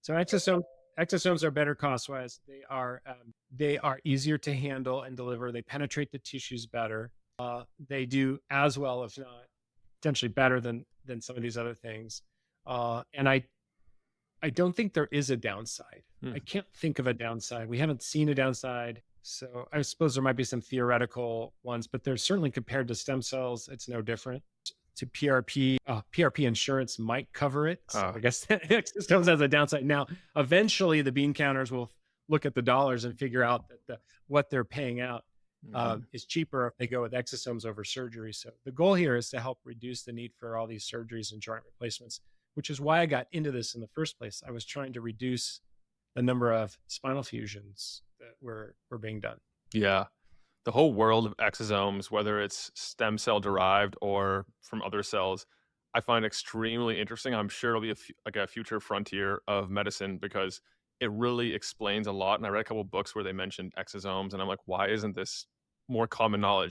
So exosomes are better cost-wise. They are easier to handle and deliver. They penetrate the tissues better. They do as well, if not potentially better than some of these other things. And I don't think there is a downside. Hmm. I can't think of a downside. We haven't seen a downside. So I suppose there might be some theoretical ones, but there's certainly compared to stem cells, it's no different. To PRP, PRP insurance might cover it. So Uh, I guess exosomes has a downside. Now, eventually the bean counters will look at the dollars and figure out that what they're paying out mhm. is cheaper if they go with exosomes over surgery. So the goal here is to help reduce the need for all these surgeries and joint replacements, which is why I got into this in the first place. I was trying to reduce the number of spinal fusions that were being done. Yeah. The whole world of exosomes, whether it's stem cell derived or from other cells, I find extremely interesting. I'm sure it'll be like a future frontier of medicine because it really explains a lot. And I read a couple books where they mentioned exosomes, and I'm like, why isn't this more common knowledge?